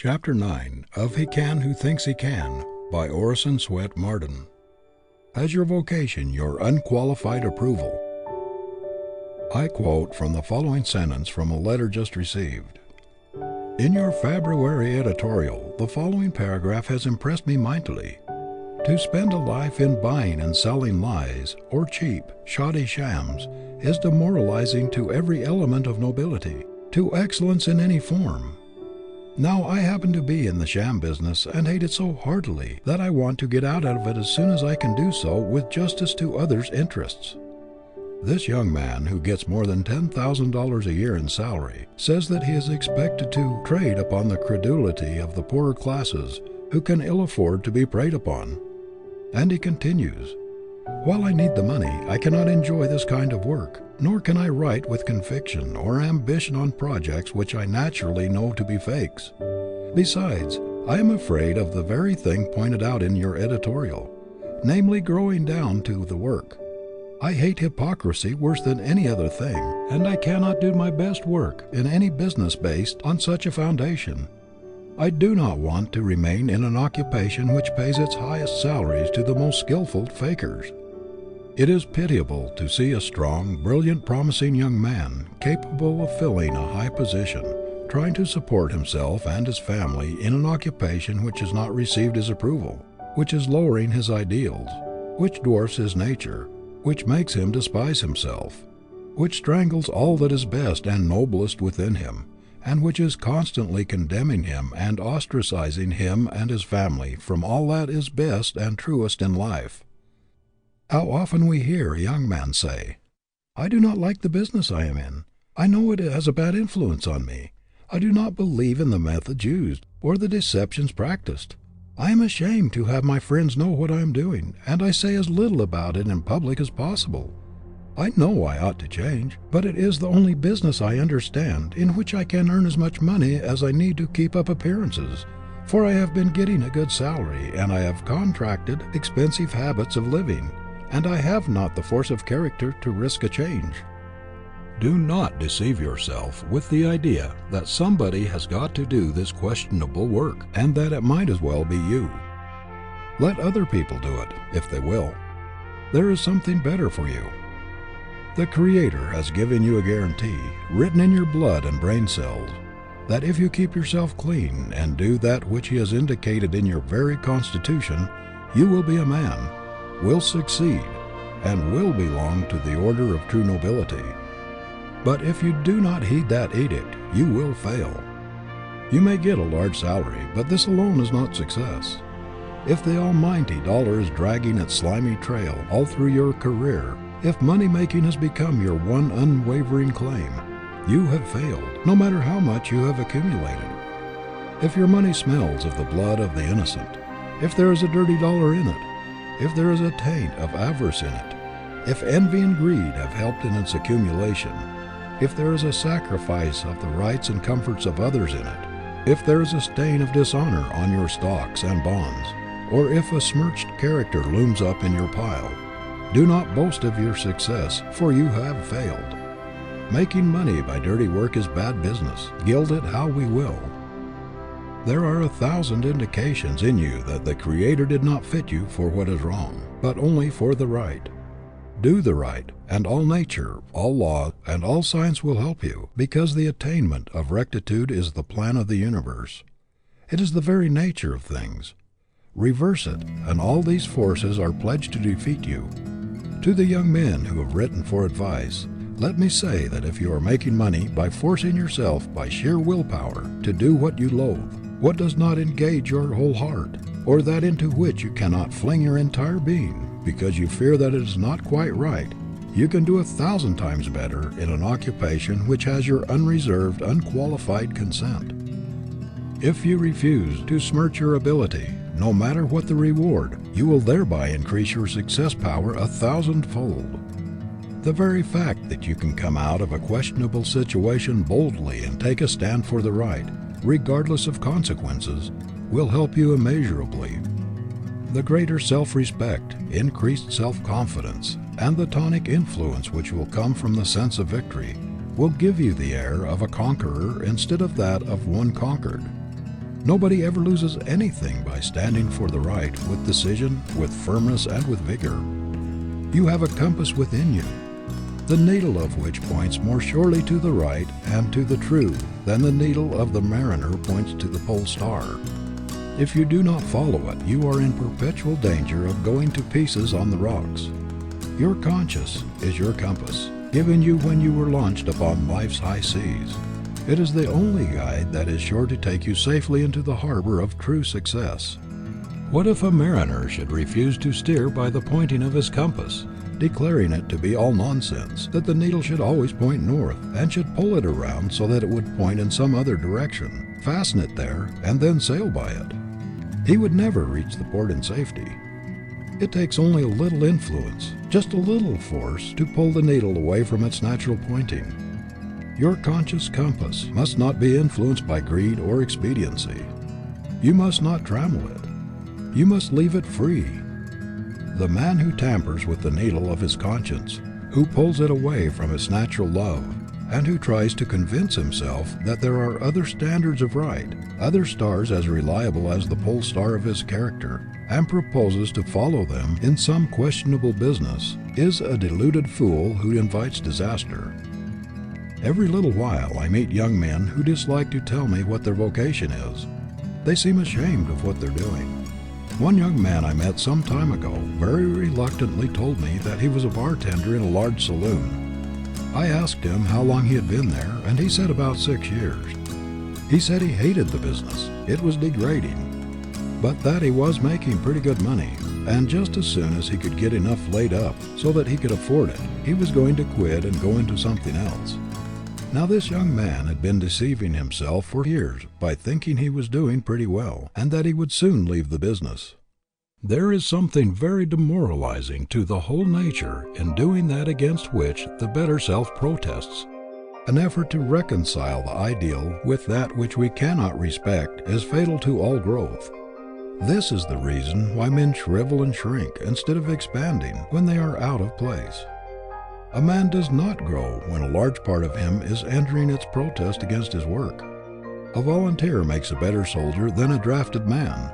Chapter 9 of He Can Who Thinks He Can by Orison Swett Marden. Has your vocation your unqualified approval? I quote from the following sentence from a letter just received. In your February editorial, the following paragraph has impressed me mightily. To spend a life in buying and selling lies, or cheap, shoddy shams, is demoralizing to every element of nobility, to excellence in any form. Now I happen to be in the sham business and hate it so heartily that I want to get out of it as soon as I can do so with justice to others' interests. This young man, who gets more than $10,000 a year in salary, says that he is expected to trade upon the credulity of the poorer classes who can ill afford to be preyed upon. And he continues, while I need the money, I cannot enjoy this kind of work, nor can I write with conviction or ambition on projects which I naturally know to be fakes. Besides, I am afraid of the very thing pointed out in your editorial, namely growing down to the work. I hate hypocrisy worse than any other thing, and I cannot do my best work in any business based on such a foundation. I do not want to remain in an occupation which pays its highest salaries to the most skillful fakers. It is pitiable to see a strong, brilliant, promising young man, capable of filling a high position, trying to support himself and his family in an occupation which has not received his approval, which is lowering his ideals, which dwarfs his nature, which makes him despise himself, which strangles all that is best and noblest within him, and which is constantly condemning him and ostracizing him and his family from all that is best and truest in life. How often we hear a young man say, I do not like the business I am in. I know it has a bad influence on me. I do not believe in the methods used, or the deceptions practiced. I am ashamed to have my friends know what I am doing, and I say as little about it in public as possible. I know I ought to change, but it is the only business I understand in which I can earn as much money as I need to keep up appearances, for I have been getting a good salary, and I have contracted expensive habits of living, and I have not the force of character to risk a change. Do not deceive yourself with the idea that somebody has got to do this questionable work, and that it might as well be you. Let other people do it, if they will. There is something better for you. The Creator has given you a guarantee, written in your blood and brain cells, that if you keep yourself clean and do that which He has indicated in your very constitution, you will be a man, will succeed, and will belong to the order of true nobility. But if you do not heed that edict, you will fail. You may get a large salary, but this alone is not success. If the almighty dollar is dragging its slimy trail all through your career, if money-making has become your one unwavering claim, you have failed, no matter how much you have accumulated. If your money smells of the blood of the innocent, if there is a dirty dollar in it, if there is a taint of avarice in it, if envy and greed have helped in its accumulation, if there is a sacrifice of the rights and comforts of others in it, if there is a stain of dishonor on your stocks and bonds, or if a smirched character looms up in your pile, do not boast of your success, for you have failed. Making money by dirty work is bad business, gild it how we will. There are 1,000 indications in you that the Creator did not fit you for what is wrong, but only for the right. Do the right, and all nature, all law, and all science will help you, because the attainment of rectitude is the plan of the universe. It is the very nature of things. Reverse it, and all these forces are pledged to defeat you. To the young men who have written for advice, let me say that if you are making money by forcing yourself by sheer willpower to do what you loathe, what does not engage your whole heart, or that into which you cannot fling your entire being because you fear that it is not quite right, you can do 1,000 times better in an occupation which has your unreserved, unqualified consent. If you refuse to smirch your ability, no matter what the reward, you will thereby increase your success power 1,000-fold. The very fact that you can come out of a questionable situation boldly and take a stand for the right, regardless of consequences, will help you immeasurably. The greater self-respect, increased self-confidence, and the tonic influence which will come from the sense of victory will give you the air of a conqueror instead of that of one conquered. Nobody ever loses anything by standing for the right with decision, with firmness, and with vigor. You have a compass within you, the needle of which points more surely to the right and to the true than the needle of the mariner points to the pole star. If you do not follow it, you are in perpetual danger of going to pieces on the rocks. Your conscience is your compass, given you when you were launched upon life's high seas. It is the only guide that is sure to take you safely into the harbor of true success. What if a mariner should refuse to steer by the pointing of his compass, declaring it to be all nonsense, that the needle should always point north, and should pull it around so that it would point in some other direction, fasten it there, and then sail by it? He would never reach the port in safety. It takes only a little influence, just a little force, to pull the needle away from its natural pointing. Your conscious compass must not be influenced by greed or expediency. You must not trammel it. You must leave it free. The man who tampers with the needle of his conscience, who pulls it away from its natural love, and who tries to convince himself that there are other standards of right, other stars as reliable as the pole star of his character, and proposes to follow them in some questionable business, is a deluded fool who invites disaster. Every little while I meet young men who dislike to tell me what their vocation is. They seem ashamed of what they're doing. One young man I met some time ago very reluctantly told me that he was a bartender in a large saloon. I asked him how long he had been there, and he said about 6 years. He said he hated the business. It was degrading. But that he was making pretty good money, and just as soon as he could get enough laid up so that he could afford it, he was going to quit and go into something else. Now this young man had been deceiving himself for years by thinking he was doing pretty well, and that he would soon leave the business. There is something very demoralizing to the whole nature in doing that against which the better self protests. An effort to reconcile the ideal with that which we cannot respect is fatal to all growth. This is the reason why men shrivel and shrink instead of expanding when they are out of place. A man does not grow when a large part of him is entering its protest against his work. A volunteer makes a better soldier than a drafted man.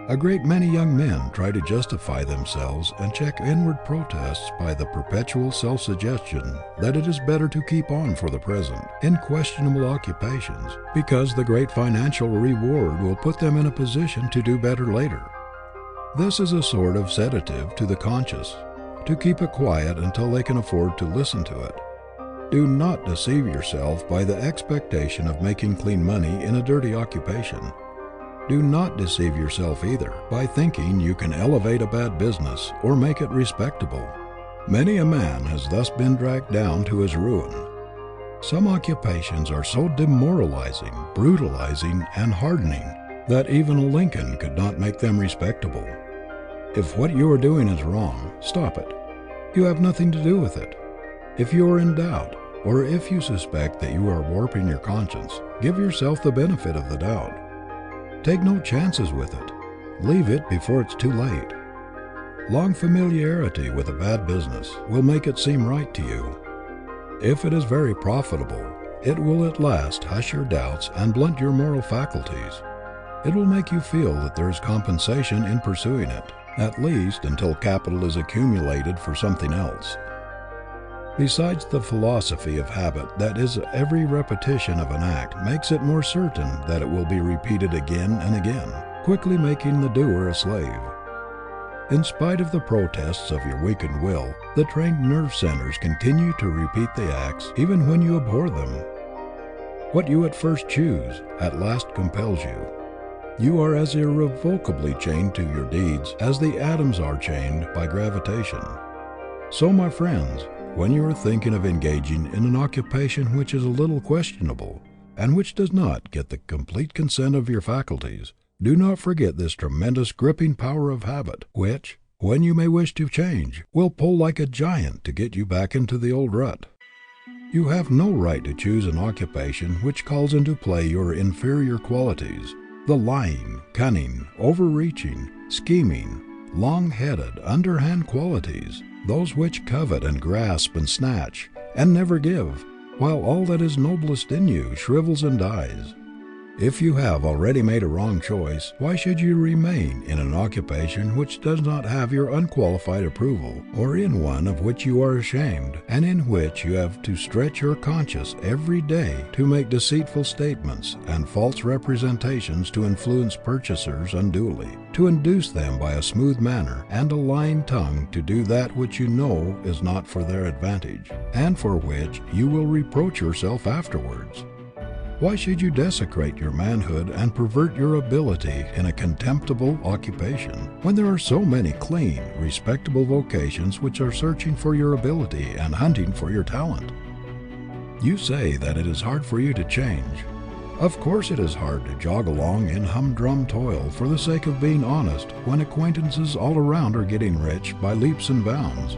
A great many young men try to justify themselves and check inward protests by the perpetual self-suggestion that it is better to keep on for the present in questionable occupations because the great financial reward will put them in a position to do better later. This is a sort of sedative to the conscience, to keep it quiet until they can afford to listen to it. Do not deceive yourself by the expectation of making clean money in a dirty occupation. Do not deceive yourself either by thinking you can elevate a bad business or make it respectable. Many a man has thus been dragged down to his ruin. Some occupations are so demoralizing, brutalizing, and hardening that even a Lincoln could not make them respectable. If what you are doing is wrong, stop it. You have nothing to do with it. If you are in doubt, or if you suspect that you are warping your conscience, give yourself the benefit of the doubt. Take no chances with it. Leave it before it's too late. Long familiarity with a bad business will make it seem right to you. If it is very profitable, it will at last hush your doubts and blunt your moral faculties. It will make you feel that there is compensation in pursuing it, at least until capital is accumulated for something else. Besides, the philosophy of habit, that is, every repetition of an act makes it more certain that it will be repeated again and again, quickly making the doer a slave. In spite of the protests of your weakened will, the trained nerve centers continue to repeat the acts even when you abhor them. What you at first choose, at last compels you. You are as irrevocably chained to your deeds as the atoms are chained by gravitation. So, my friends, when you are thinking of engaging in an occupation which is a little questionable, and which does not get the complete consent of your faculties, do not forget this tremendous gripping power of habit, which, when you may wish to change, will pull like a giant to get you back into the old rut. You have no right to choose an occupation which calls into play your inferior qualities, the lying, cunning, overreaching, scheming, long-headed, underhand qualities, those which covet and grasp and snatch, and never give, while all that is noblest in you shrivels and dies. If you have already made a wrong choice, why should you remain in an occupation which does not have your unqualified approval, or in one of which you are ashamed, and in which you have to stretch your conscience every day to make deceitful statements and false representations to influence purchasers unduly, to induce them by a smooth manner and a lying tongue to do that which you know is not for their advantage, and for which you will reproach yourself afterwards? Why should you desecrate your manhood and pervert your ability in a contemptible occupation, when there are so many clean, respectable vocations which are searching for your ability and hunting for your talent? You say that it is hard for you to change. Of course it is hard to jog along in humdrum toil for the sake of being honest when acquaintances all around are getting rich by leaps and bounds.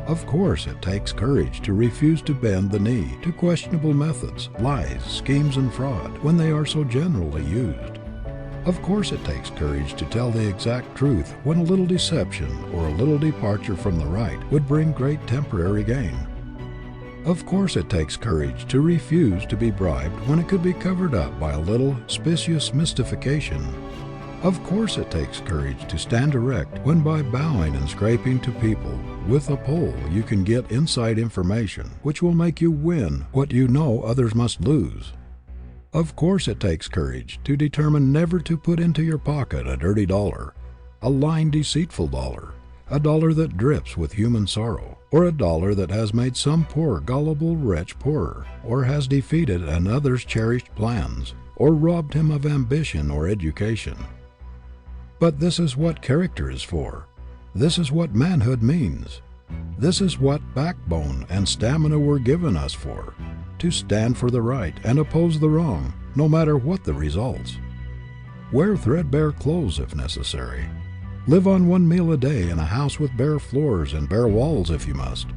Of course it takes courage to refuse to bend the knee to questionable methods, lies, schemes, and fraud when they are so generally used. Of course it takes courage to tell the exact truth when a little deception or a little departure from the right would bring great temporary gain. Of course it takes courage to refuse to be bribed when it could be covered up by a little specious mystification. Of course it takes courage to stand erect when by bowing and scraping to people with a pole you can get inside information which will make you win what you know others must lose. Of course it takes courage to determine never to put into your pocket a dirty dollar, a lying, deceitful dollar, a dollar that drips with human sorrow, or a dollar that has made some poor gullible wretch poorer, or has defeated another's cherished plans, or robbed him of ambition or education. But this is what character is for. This is what manhood means. This is what backbone and stamina were given us for, to stand for the right and oppose the wrong, no matter what the results. Wear threadbare clothes if necessary. Live on one meal a day in a house with bare floors and bare walls if you must.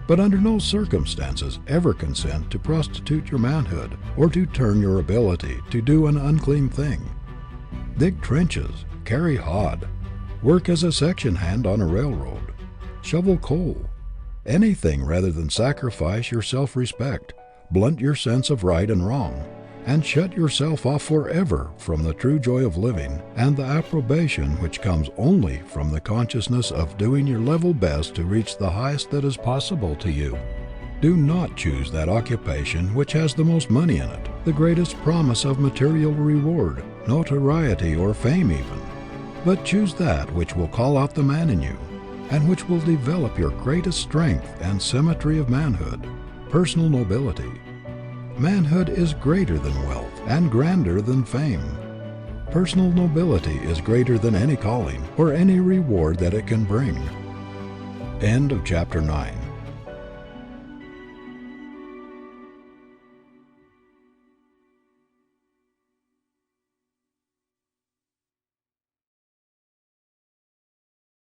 But under no circumstances ever consent to prostitute your manhood or to turn your ability to do an unclean thing. Dig trenches, carry hod, work as a section hand on a railroad, shovel coal, anything rather than sacrifice your self-respect, blunt your sense of right and wrong, and shut yourself off forever from the true joy of living and the approbation which comes only from the consciousness of doing your level best to reach the highest that is possible to you. Do not choose that occupation which has the most money in it, the greatest promise of material reward, notoriety or fame even, but choose that which will call out the man in you, and which will develop your greatest strength and symmetry of manhood, personal nobility. Manhood is greater than wealth and grander than fame. Personal nobility is greater than any calling or any reward that it can bring. End of chapter 9.